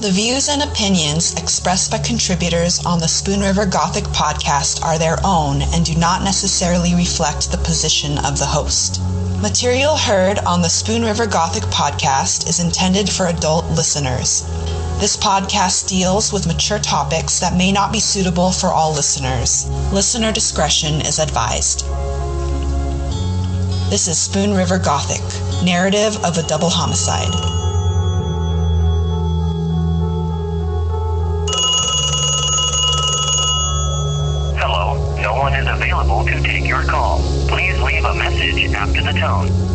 The views and opinions expressed by contributors on the Spoon River Gothic podcast are their own and do not necessarily reflect the position of the host. Material heard on the Spoon River Gothic podcast is intended for adult listeners. This podcast deals with mature topics that may not be suitable for all listeners. Listener discretion is advised. This is Spoon River Gothic, narrative of a double homicide. Hello, no one is available to take your call. Please leave a message after the tone.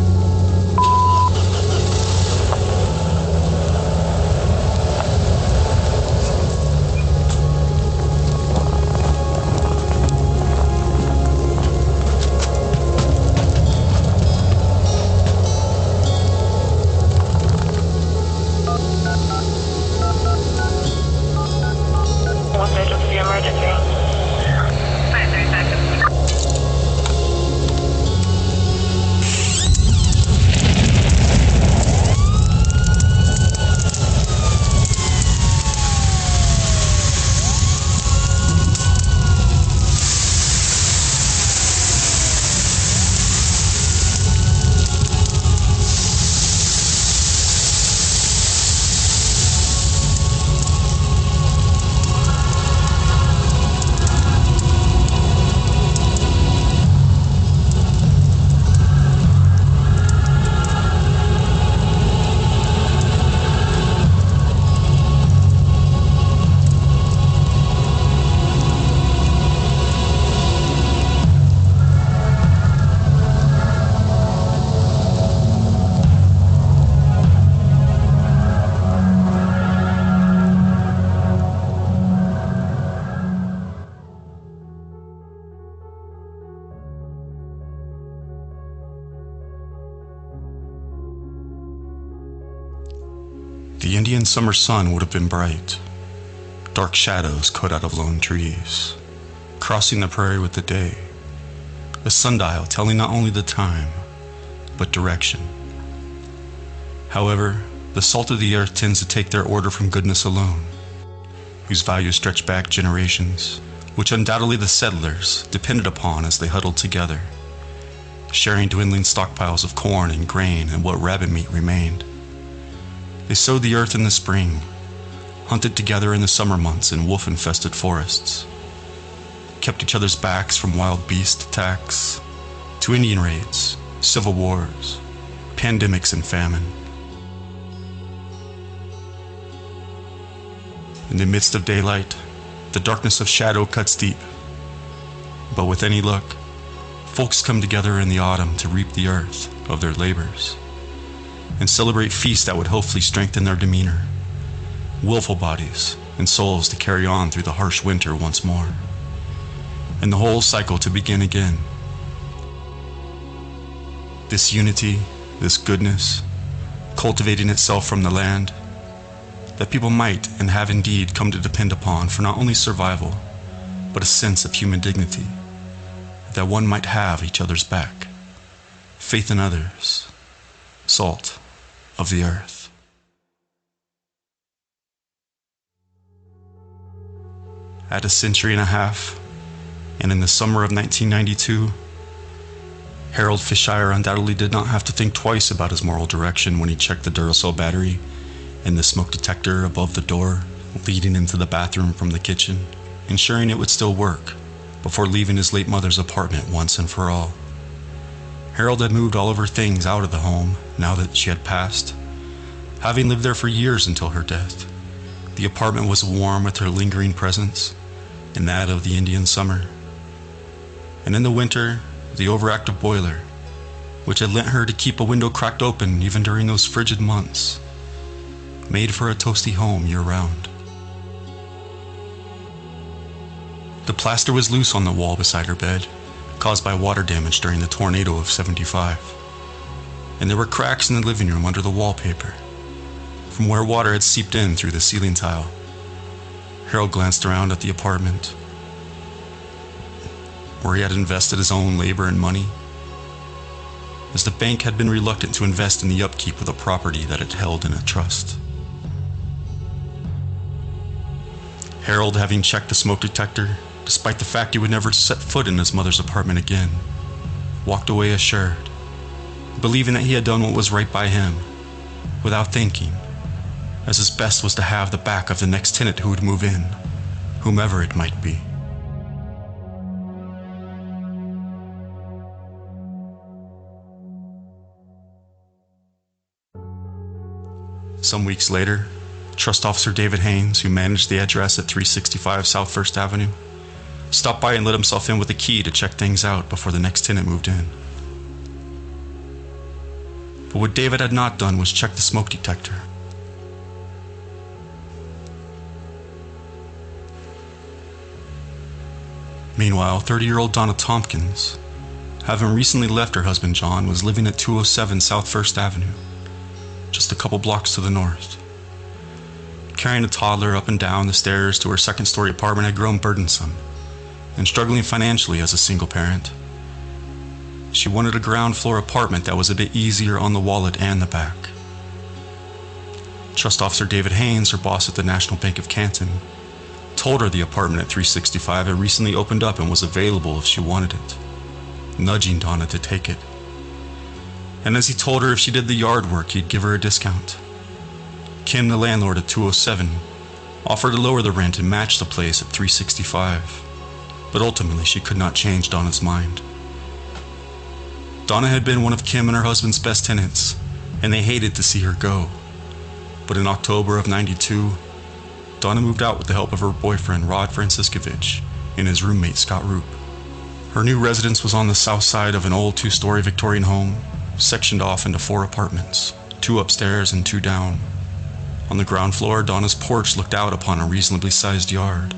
The Indian summer sun would have been bright, dark shadows cut out of lone trees, crossing the prairie with the day, a sundial telling not only the time, but direction. However, the salt of the earth tends to take their order from goodness alone, whose values stretch back generations, which undoubtedly the settlers depended upon as they huddled together, sharing dwindling stockpiles of corn and grain and what rabbit meat remained. They sowed the earth in the spring, hunted together in the summer months in wolf-infested forests, kept each other's backs from wild beast attacks, to Indian raids, civil wars, pandemics, and famine. In the midst of daylight, the darkness of shadow cuts deep. But with any luck, folks come together in the autumn to reap the earth of their labors and celebrate feasts that would hopefully strengthen their demeanor, willful bodies and souls to carry on through the harsh winter once more, and the whole cycle to begin again. This unity, this goodness, cultivating itself from the land, that people might and have indeed come to depend upon for not only survival, but a sense of human dignity, that one might have each other's back, faith in others, salt of the earth. At a century and a half, and in the summer of 1992, Harold Fishire undoubtedly did not have to think twice about his moral direction when he checked the Duracell battery and the smoke detector above the door leading into the bathroom from the kitchen, ensuring it would still work before leaving his late mother's apartment once and for all. Harold had moved all of her things out of the home now that she had passed, having lived there for years until her death. The apartment was warm with her lingering presence and that of the Indian summer. And in the winter, the overactive boiler, which had lent her to keep a window cracked open even during those frigid months, made for a toasty home year-round. The plaster was loose on the wall beside her bed, caused by water damage during the tornado of '75. And there were cracks in the living room under the wallpaper, from where water had seeped in through the ceiling tile. Harold glanced around at the apartment, where he had invested his own labor and money, as the bank had been reluctant to invest in the upkeep of the property that it held in a trust. Harold, having checked the smoke detector, despite the fact he would never set foot in his mother's apartment again, walked away assured, believing that he had done what was right by him, without thinking, as his best was to have the back of the next tenant who would move in, whomever it might be. Some weeks later, Trust Officer David Haynes, who managed the address at 365 South First Avenue, stopped by and let himself in with a key to check things out before the next tenant moved in. But what David had not done was check the smoke detector. Meanwhile, 30-year-old Donna Tompkins, having recently left her husband John, was living at 207 South First Avenue, just a couple blocks to the north. Carrying a toddler up and down the stairs to her second-story apartment had grown burdensome, and struggling financially as a single parent, she wanted a ground-floor apartment that was a bit easier on the wallet and the back. Trust Officer David Haynes, her boss at the National Bank of Canton, told her the apartment at 365 had recently opened up and was available if she wanted it, nudging Donna to take it. And as he told her if she did the yard work, he'd give her a discount. Kim, the landlord at 207, offered to lower the rent and match the place at 365, but ultimately she could not change Donna's mind. Donna had been one of Kim and her husband's best tenants, and they hated to see her go. But in October of '92, Donna moved out with the help of her boyfriend Rod Franciscovich and his roommate Scott Roop. Her new residence was on the south side of an old 2-story Victorian home, sectioned off into 4 apartments, 2 upstairs and 2 down. On the ground floor, Donna's porch looked out upon a reasonably sized yard,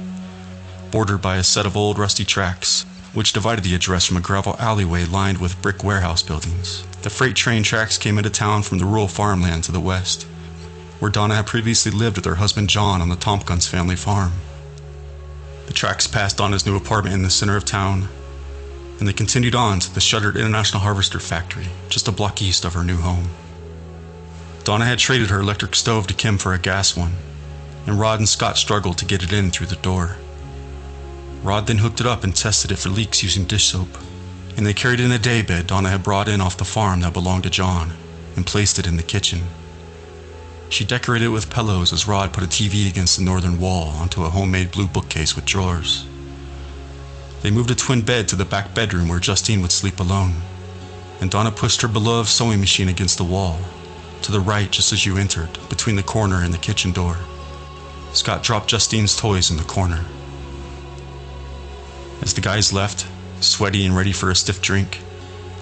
bordered by a set of old rusty tracks, which divided the address from a gravel alleyway lined with brick warehouse buildings. The freight train tracks came into town from the rural farmland to the west, where Donna had previously lived with her husband John on the Tompkins family farm. The tracks passed Donna's new apartment in the center of town, and they continued on to the shuttered International Harvester factory, just a block east of her new home. Donna had traded her electric stove to Kim for a gas one, and Rod and Scott struggled to get it in through the door. Rod then hooked it up and tested it for leaks using dish soap, and they carried in a daybed Donna had brought in off the farm that belonged to John and placed it in the kitchen. She decorated it with pillows as Rod put a TV against the northern wall onto a homemade blue bookcase with drawers. They moved a twin bed to the back bedroom where Justine would sleep alone, and Donna pushed her beloved sewing machine against the wall, to the right just as you entered, between the corner and the kitchen door. Scott dropped Justine's toys in the corner. As the guys left, sweaty and ready for a stiff drink,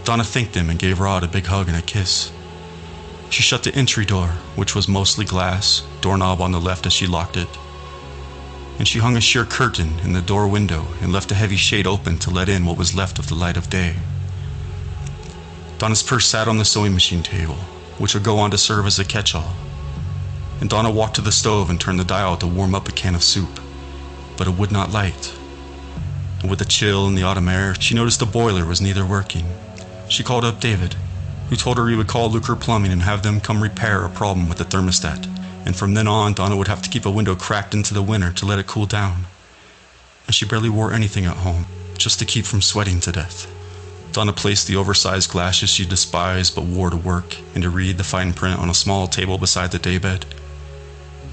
Donna thanked them and gave Rod a big hug and a kiss. She shut the entry door, which was mostly glass, doorknob on the left as she locked it, and she hung a sheer curtain in the door window and left a heavy shade open to let in what was left of the light of day. Donna's purse sat on the sewing machine table, which would go on to serve as a catch-all, and Donna walked to the stove and turned the dial to warm up a can of soup, but it would not light. And with the chill in the autumn air, she noticed the boiler was neither working. She called up David, who told her he would call Lucre Plumbing and have them come repair a problem with the thermostat, and from then on Donna would have to keep a window cracked into the winter to let it cool down. And she barely wore anything at home, just to keep from sweating to death. Donna placed the oversized glasses she despised but wore to work and to read the fine print on a small table beside the daybed.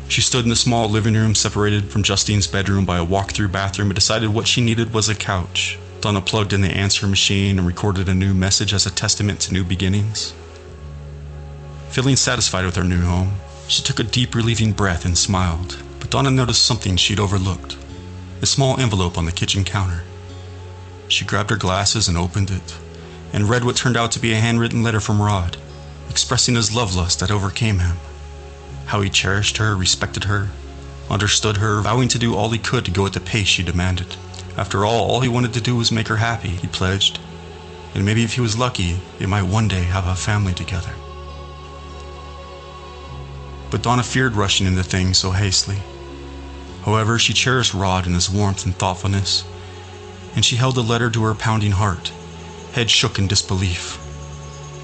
She stood in the small living room separated from Justine's bedroom by a walk-through bathroom and decided what she needed was a couch. Donna plugged in the answer machine and recorded a new message as a testament to new beginnings. Feeling satisfied with her new home, she took a deep, relieving breath and smiled, but Donna noticed something she'd overlooked: a small envelope on the kitchen counter. She grabbed her glasses and opened it, and read what turned out to be a handwritten letter from Rod, expressing his love lust that overcame him. How he cherished her, respected her, understood her, vowing to do all he could to go at the pace she demanded. After all he wanted to do was make her happy, he pledged, and maybe if he was lucky, they might one day have a family together. But Donna feared rushing into things so hastily. However, she cherished Rod and his warmth and thoughtfulness, and she held the letter to her pounding heart, head shook in disbelief.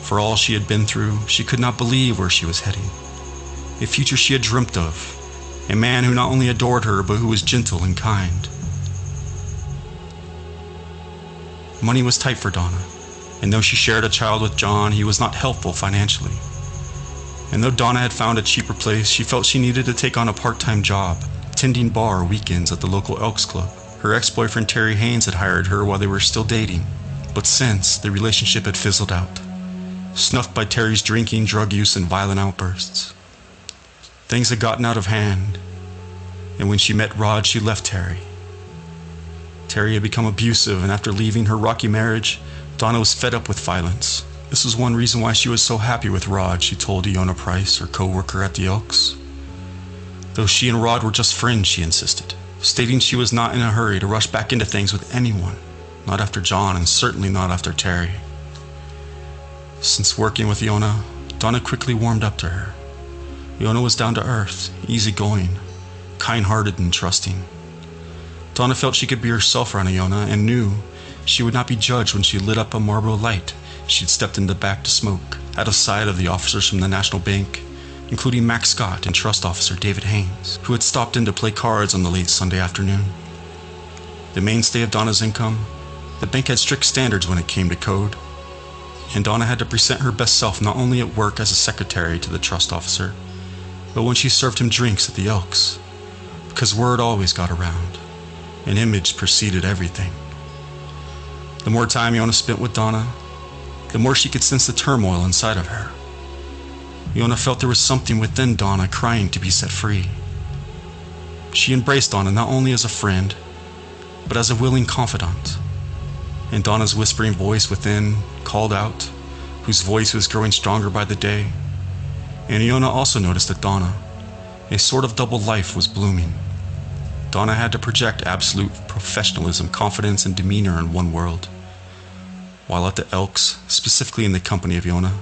For all she had been through, she could not believe where she was heading, a future she had dreamt of, a man who not only adored her but who was gentle and kind. Money was tight for Donna, and though she shared a child with John, he was not helpful financially. And though Donna had found a cheaper place, she felt she needed to take on a part-time job, tending bar weekends at the local Elks Club. Her ex-boyfriend Terry Haynes had hired her while they were still dating, but since, the relationship had fizzled out, snuffed by Terry's drinking, drug use, and violent outbursts. Things had gotten out of hand, and when she met Rod, she left Terry. Terry had become abusive, and after leaving her rocky marriage, Donna was fed up with violence. This was one reason why she was so happy with Rod, she told Iona Price, her co-worker at the Elks. Though she and Rod were just friends, she insisted, stating she was not in a hurry to rush back into things with anyone, not after John and certainly not after Terry. Since working with Iona, Donna quickly warmed up to her. Iona was down to earth, easygoing, kind-hearted and trusting. Donna felt she could be herself around Iona and knew she would not be judged when she lit up a Marlboro Light she'd stepped in the back to smoke, out of sight of the officers from the National Bank, including Max Scott and Trust Officer David Haynes, who had stopped in to play cards on the late Sunday afternoon. The mainstay of Donna's income, the bank had strict standards when it came to code, and Donna had to present her best self not only at work as a secretary to the Trust Officer, but when she served him drinks at the Elks, because word always got around. An image preceded everything. The more time Iona spent with Donna, the more she could sense the turmoil inside of her. Iona felt there was something within Donna crying to be set free. She embraced Donna not only as a friend, but as a willing confidant. And Donna's whispering voice within called out, whose voice was growing stronger by the day. And Iona also noticed that Donna, a sort of double life, was blooming. Donna had to project absolute professionalism, confidence, and demeanor in one world. While at the Elks, specifically in the company of Iona,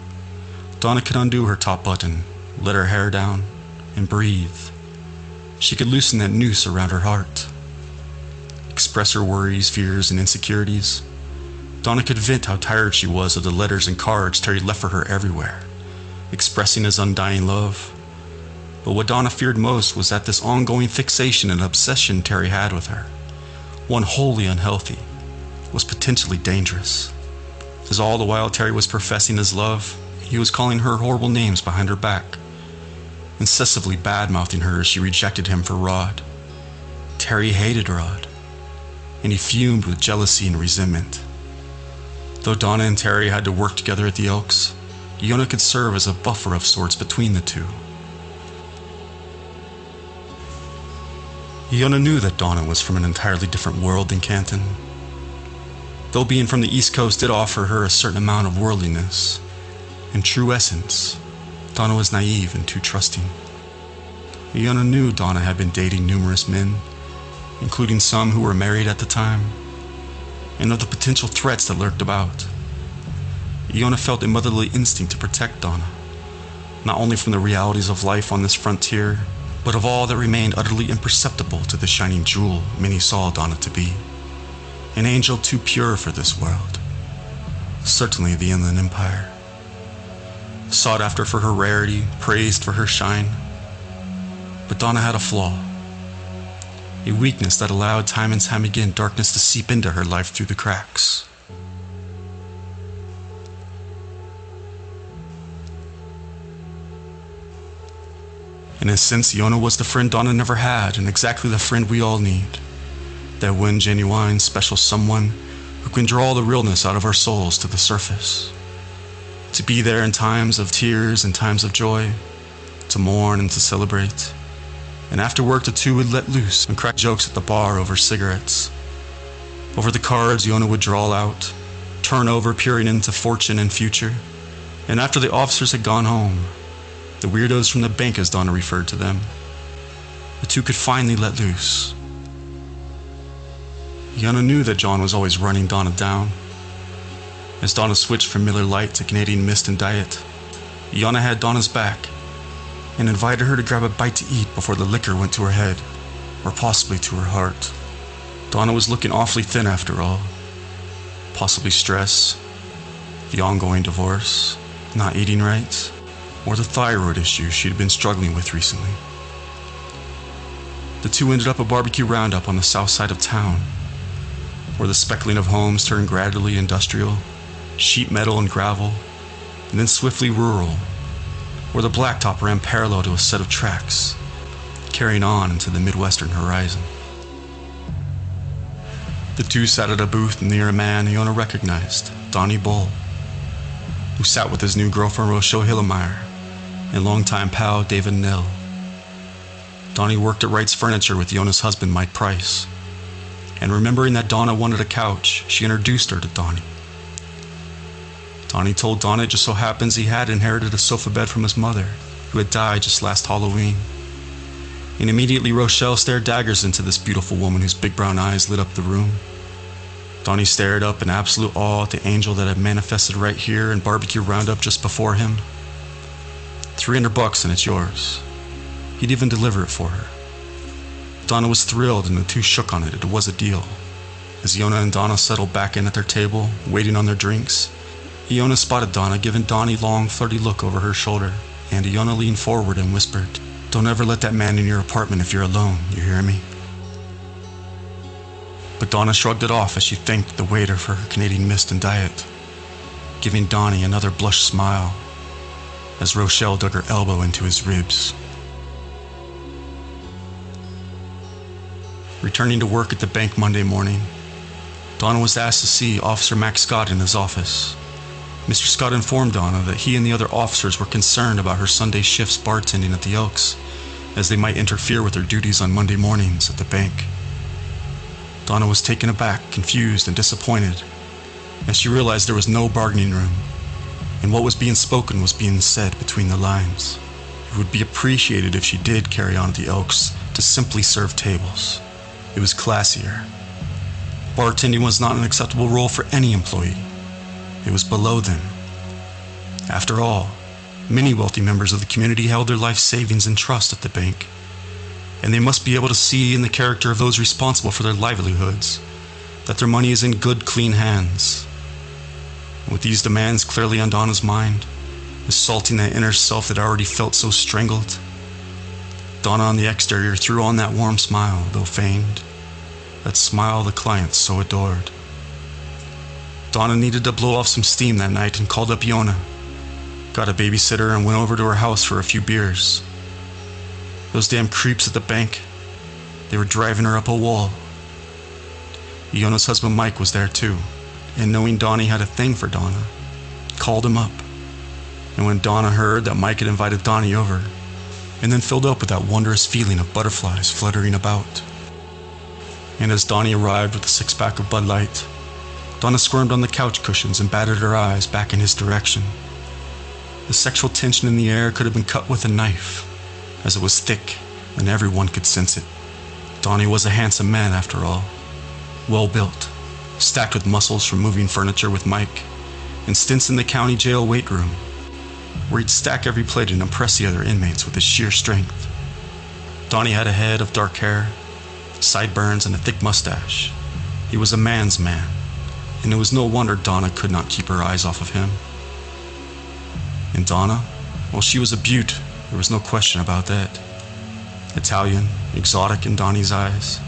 Donna could undo her top button, let her hair down, and breathe. She could loosen that noose around her heart, express her worries, fears, and insecurities. Donna could vent how tired she was of the letters and cards Terry left for her everywhere, expressing his undying love. But what Donna feared most was that this ongoing fixation and obsession Terry had with her, one wholly unhealthy, was potentially dangerous. As all the while Terry was professing his love, he was calling her horrible names behind her back, incessantly bad-mouthing her as she rejected him for Rod. Terry hated Rod, and he fumed with jealousy and resentment. Though Donna and Terry had to work together at the Elks, Iona could serve as a buffer of sorts between the two. Iona knew that Donna was from an entirely different world than Canton. Though being from the East Coast did offer her a certain amount of worldliness, in true essence, Donna was naive and too trusting. Iona knew Donna had been dating numerous men, including some who were married at the time, and of the potential threats that lurked about. Iona felt a motherly instinct to protect Donna, not only from the realities of life on this frontier, but of all that remained utterly imperceptible to the shining jewel many saw Donna to be. An angel too pure for this world. Certainly the Inland Empire. Sought after for her rarity, praised for her shine. But Donna had a flaw. A weakness that allowed time and time again darkness to seep into her life through the cracks. In a sense, Iona was the friend Donna never had, and exactly the friend we all need. That one genuine, special someone who can draw the realness out of our souls to the surface. To be there in times of tears and times of joy, to mourn and to celebrate. And after work, the two would let loose and crack jokes at the bar over cigarettes. Over the cards Iona would draw out, turn over, peering into fortune and future. And after the officers had gone home, the weirdos from the bank, as Donna referred to them, the two could finally let loose. Iona knew that John was always running Donna down. As Donna switched from Miller Lite to Canadian Mist and Diet, Iona had Donna's back and invited her to grab a bite to eat before the liquor went to her head, or possibly to her heart. Donna was looking awfully thin after all. Possibly stress, the ongoing divorce, not eating right, or the thyroid issue she'd been struggling with recently. The two ended up a barbecue roundup on the south side of town, where the speckling of homes turned gradually industrial, sheet metal and gravel, and then swiftly rural, where the blacktop ran parallel to a set of tracks, carrying on into the Midwestern horizon. The two sat at a booth near a man Iona recognized, Donnie Bull, who sat with his new girlfriend Rochelle Hillemeyer and longtime pal David Nill. Donnie worked at Wright's Furniture with Iona's husband Mike Price, and remembering that Donna wanted a couch, she introduced her to Donnie. Donnie told Donna it just so happens he had inherited a sofa bed from his mother, who had died just last Halloween. And immediately Rochelle stared daggers into this beautiful woman whose big brown eyes lit up the room. Donnie stared up in absolute awe at the angel that had manifested right here in barbecue roundup just before him. $300 and it's yours. He'd even deliver it for her. Donna was thrilled and the two shook on it. It was a deal. As Iona and Donna settled back in at their table, waiting on their drinks, Iona spotted Donna giving Donnie a long, flirty look over her shoulder, and Iona leaned forward and whispered, "Don't ever let that man in your apartment if you're alone, you hear me?" But Donna shrugged it off as she thanked the waiter for her Canadian Mist and diet, giving Donnie another blush smile as Rochelle dug her elbow into his ribs. Returning to work at the bank Monday morning, Donna was asked to see Officer Max Scott in his office. Mr. Scott informed Donna that he and the other officers were concerned about her Sunday shifts bartending at the Elks, as they might interfere with her duties on Monday mornings at the bank. Donna was taken aback, confused, and disappointed, as she realized there was no bargaining room, and what was being spoken was being said between the lines. It would be appreciated if she did carry on at the Elks to simply serve tables. It was classier. Bartending was not an acceptable role for any employee. It was below them. After all, many wealthy members of the community held their life savings in trust at the bank, and they must be able to see in the character of those responsible for their livelihoods that their money is in good, clean hands. With these demands clearly on Donna's mind, assaulting that inner self that already felt so strangled, Donna on the exterior threw on that warm smile, though feigned, that smile the clients so adored. Donna needed to blow off some steam that night and called up Iona, got a babysitter, and went over to her house for a few beers. Those damn creeps at the bank, they were driving her up a wall. Iona's husband Mike was there too, and knowing Donnie had a thing for Donna, called him up. And when Donna heard that Mike had invited Donnie over, and then filled up with that wondrous feeling of butterflies fluttering about. And as Donnie arrived with a six-pack of Bud Light, Donna squirmed on the couch cushions and batted her eyes back in his direction. The sexual tension in the air could have been cut with a knife, as it was thick and everyone could sense it. Donnie was a handsome man after all, well-built, stacked with muscles from moving furniture with Mike, and stints in the county jail weight room, where he'd stack every plate and impress the other inmates with his sheer strength. Donnie had a head of dark hair, sideburns, and a thick mustache. He was a man's man, and it was no wonder Donna could not keep her eyes off of him. And Donna, well, she was a beaut, there was no question about that. Italian, exotic in Donnie's eyes,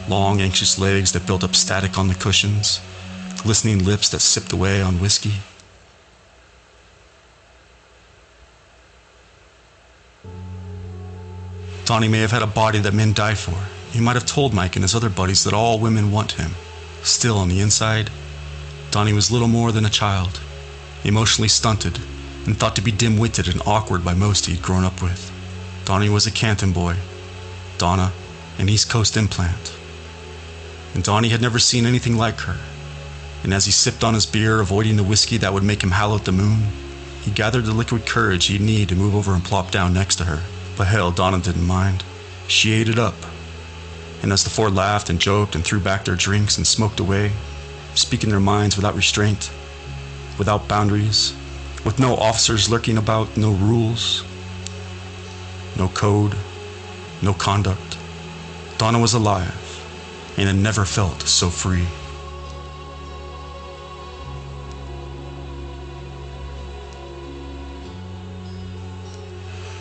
long, anxious legs that built up static on the cushions, glistening lips that sipped away on whiskey. Donnie may have had a body that men die for. He might have told Mike and his other buddies that all women want him. Still, on the inside, Donnie was little more than a child, emotionally stunted, and thought to be dim-witted and awkward by most he'd grown up with. Donnie was a Canton boy, Donna an East Coast implant. And Donnie had never seen anything like her, and as he sipped on his beer, avoiding the whiskey that would make him howl at the moon, he gathered the liquid courage he'd need to move over and plop down next to her. But hell, Donna didn't mind. She ate it up. And as the four laughed and joked and threw back their drinks and smoked away, speaking their minds without restraint, without boundaries, with no officers lurking about, no rules, no code, no conduct, Donna was alive and had never felt so free.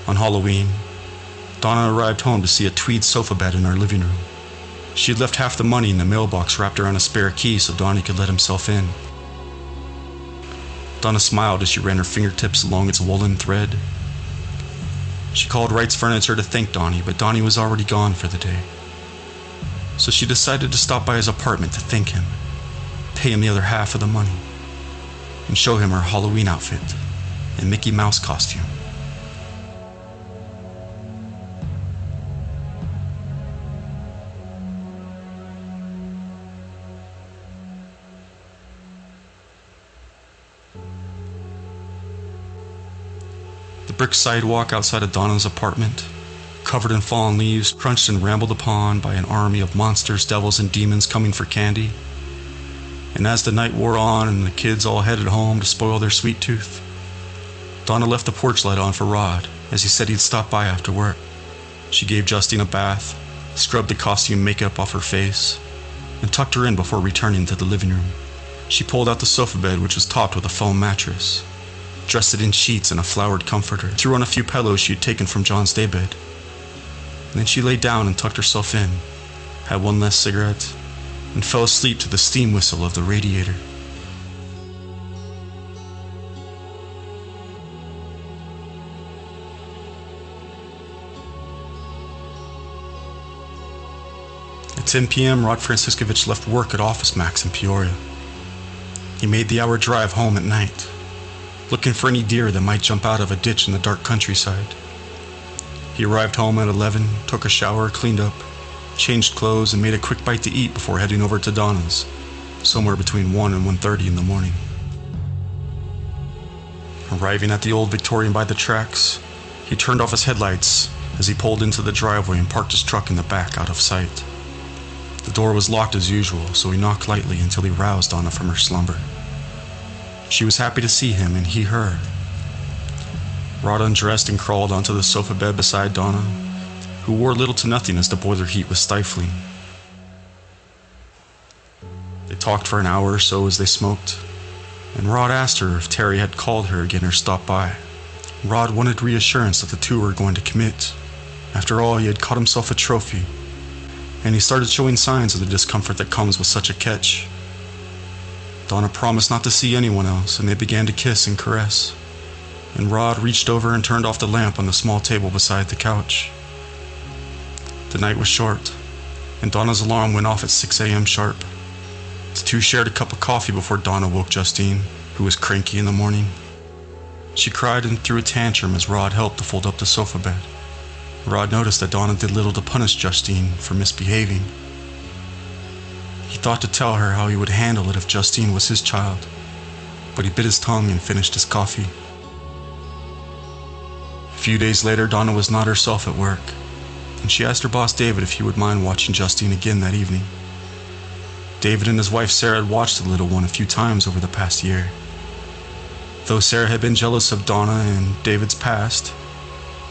On Halloween, Donna arrived home to see a tweed sofa bed in our living room. She had left half the money in the mailbox wrapped around a spare key so Donnie could let himself in. Donna smiled as she ran her fingertips along its woolen thread. She called Wright's Furniture to thank Donnie, but Donnie was already gone for the day. So she decided to stop by his apartment to thank him, pay him the other half of the money, and show him her Halloween outfit and Mickey Mouse costume. The brick sidewalk outside of Donna's apartment, covered in fallen leaves, crunched and rambled upon by an army of monsters, devils, and demons coming for candy. And as the night wore on and the kids all headed home to spoil their sweet tooth, Donna left the porch light on for Rod, as he said he'd stop by after work. She gave Justine a bath, scrubbed the costume makeup off her face, and tucked her in before returning to the living room. She pulled out the sofa bed, which was topped with a foam mattress, dressed it in sheets and a flowered comforter, threw on a few pillows she had taken from John's daybed. And then she lay down and tucked herself in, had one last cigarette, and fell asleep to the steam whistle of the radiator. At 10 p.m., Rod Franciscovich left work at Office Max in Peoria. He made the hour drive home at night, looking for any deer that might jump out of a ditch in the dark countryside. He arrived home at 11, took a shower, cleaned up, changed clothes, and made a quick bite to eat before heading over to Donna's, somewhere between 1 and 1:30 in the morning. Arriving at the old Victorian by the tracks, he turned off his headlights as he pulled into the driveway and parked his truck in the back out of sight. The door was locked as usual, so he knocked lightly until he roused Donna from her slumber. She was happy to see him, and he her. Rod undressed and crawled onto the sofa bed beside Donna, who wore little to nothing as the boiler heat was stifling. They talked for an hour or so as they smoked, and Rod asked her if Terry had called her again or stopped by. Rod wanted reassurance that the two were going to commit. After all, he had caught himself a trophy, and he started showing signs of the discomfort that comes with such a catch. Donna promised not to see anyone else, and they began to kiss and caress. And Rod reached over and turned off the lamp on the small table beside the couch. The night was short, and Donna's alarm went off at 6 a.m. sharp. The two shared a cup of coffee before Donna woke Justine, who was cranky in the morning. She cried and threw a tantrum as Rod helped to fold up the sofa bed. Rod noticed that Donna did little to punish Justine for misbehaving. He thought to tell her how he would handle it if Justine was his child, but he bit his tongue and finished his coffee. A few days later, Donna was not herself at work, and she asked her boss David if he would mind watching Justine again that evening. David and his wife Sarah had watched the little one a few times over the past year. Though Sarah had been jealous of Donna and David's past,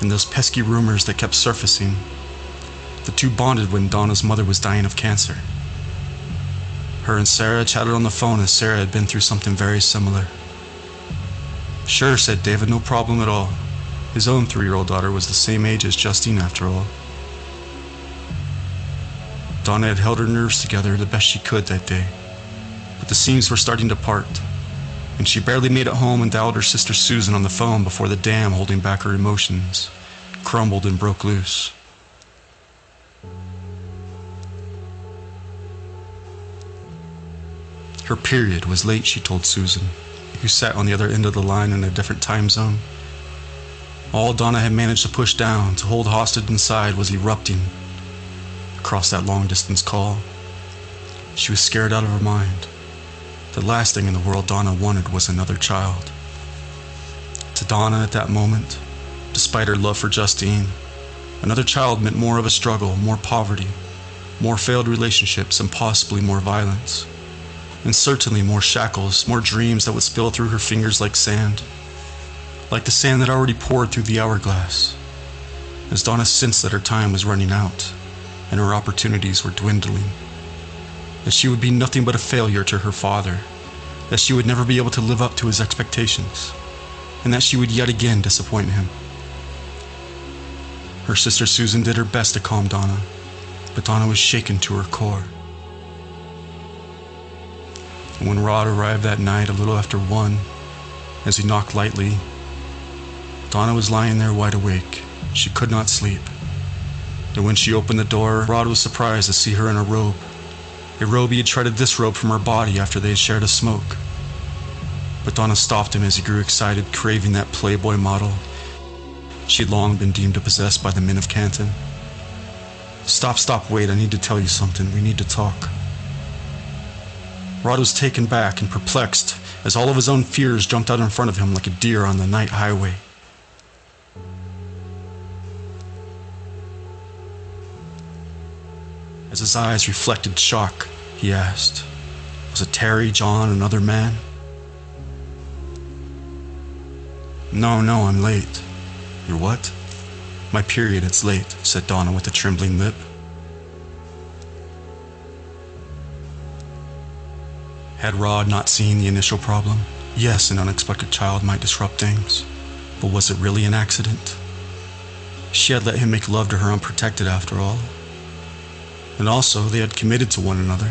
and those pesky rumors that kept surfacing, the two bonded when Donna's mother was dying of cancer. Her and Sarah chatted on the phone as Sarah had been through something very similar. "Sure," said David, "no problem at all. His own 3-year-old daughter was the same age as Justine after all." Donna had held her nerves together the best she could that day, but the seams were starting to part, and she barely made it home and dialed her sister Susan on the phone before the dam holding back her emotions crumbled and broke loose. Her period was late, she told Susan, who sat on the other end of the line in a different time zone. All Donna had managed to push down, to hold hostage inside, was erupting across that long-distance call. She was scared out of her mind. The last thing in the world Donna wanted was another child. To Donna at that moment, despite her love for Justine, another child meant more of a struggle, more poverty, more failed relationships, and possibly more violence. And certainly more shackles, more dreams that would spill through her fingers like sand. Like the sand that already poured through the hourglass, as Donna sensed that her time was running out, and her opportunities were dwindling. That she would be nothing but a failure to her father, that she would never be able to live up to his expectations, and that she would yet again disappoint him. Her sister Susan did her best to calm Donna, but Donna was shaken to her core. And when Rod arrived that night a little after 1, as he knocked lightly, Donna was lying there wide awake. She could not sleep. And when she opened the door, Rod was surprised to see her in a robe he had tried to disrobe from her body after they had shared a smoke. But Donna stopped him as he grew excited, craving that Playboy model she had long been deemed to possess by the men of Canton. Stop, wait, I need to tell you something. We need to talk. Rod was taken back and perplexed as all of his own fears jumped out in front of him like a deer on the night highway. As his eyes reflected shock, he asked, "Was it Terry, John, another man?" No, I'm late." "You're what?" "My period, it's late," said Donna with a trembling lip. Had Rod not seen the initial problem? Yes, an unexpected child might disrupt things, but was it really an accident? She had let him make love to her unprotected after all. And also, they had committed to one another.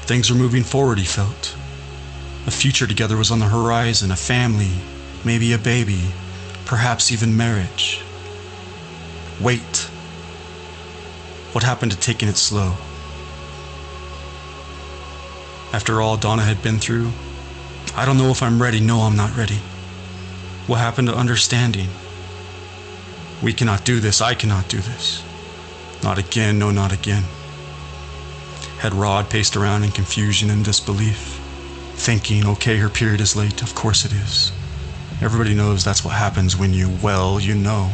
Things were moving forward, he felt. A future together was on the horizon, a family, maybe a baby, perhaps even marriage. Wait. What happened to taking it slow? After all Donna had been through, I don't know if I'm ready. No, I'm not ready. What happened to understanding? We cannot do this. I cannot do this. Not again, no, not again. Had Rod paced around in confusion and disbelief, thinking, okay, her period is late, of course it is. Everybody knows that's what happens when you know.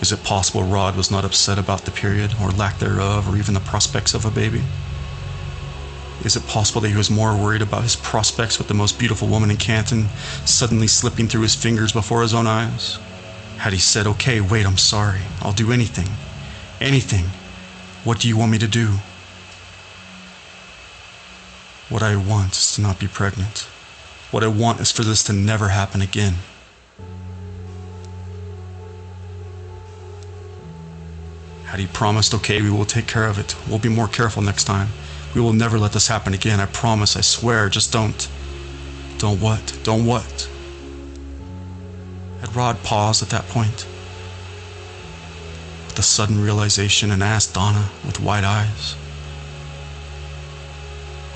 Is it possible Rod was not upset about the period, or lack thereof, or even the prospects of a baby? Is it possible that he was more worried about his prospects with the most beautiful woman in Canton suddenly slipping through his fingers before his own eyes? Had he said, okay, wait, I'm sorry, I'll do anything. Anything. What do you want me to do? What I want is to not be pregnant. What I want is for this to never happen again. Had he promised, okay, we will take care of it. We'll be more careful next time. We will never let this happen again. I promise, I swear, just don't. Don't what? Don't what? Had Rod paused at that point? With a sudden realization, and asked Donna with wide eyes,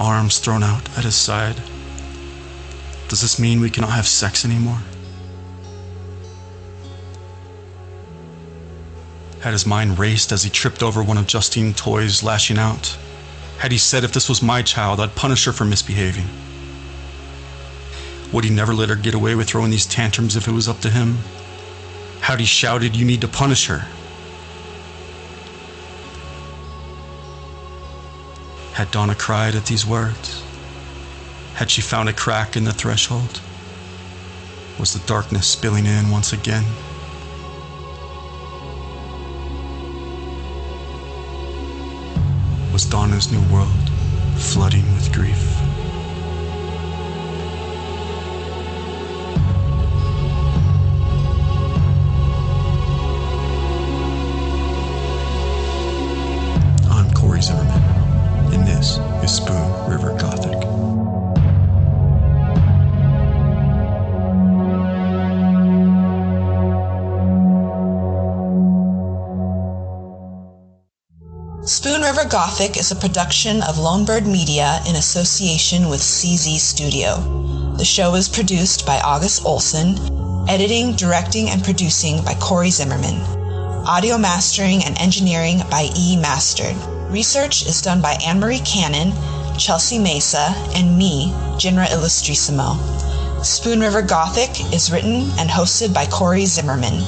arms thrown out at his side, does this mean we cannot have sex anymore? Had his mind raced as he tripped over one of Justine's toys, lashing out? Had he said, if this was my child, I'd punish her for misbehaving? Would he never let her get away with throwing these tantrums if it was up to him? Had he shouted, you need to punish her? Had Donna cried at these words? Had she found a crack in the threshold? Was the darkness spilling in once again? Was Donna's new world flooding with grief? I'm Corey Zimmerman, and this is Spoon River Gothic. Spoon River Gothic is a production of Lonebird Media in association with CZ Studio. The show is produced by August Olson, editing, directing, and producing by Corey Zimmerman. Audio mastering and engineering by E. Mastered. Research is done by Anne-Marie Cannon, Chelsea Mesa, and me, Jinra Illustrissimo. Spoon River Gothic is written and hosted by Corey Zimmerman.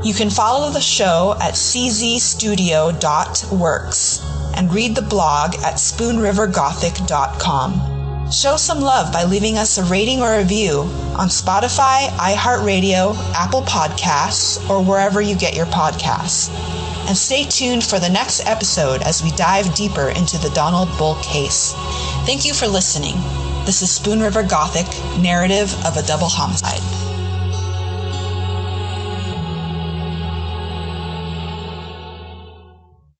You can follow the show at czstudio.works and read the blog at spoonrivergothic.com. Show some love by leaving us a rating or review on Spotify, iHeartRadio, Apple Podcasts, or wherever you get your podcasts. And stay tuned for the next episode as we dive deeper into the Donald Bull case. Thank you for listening. This is Spoon River Gothic, narrative of a double homicide.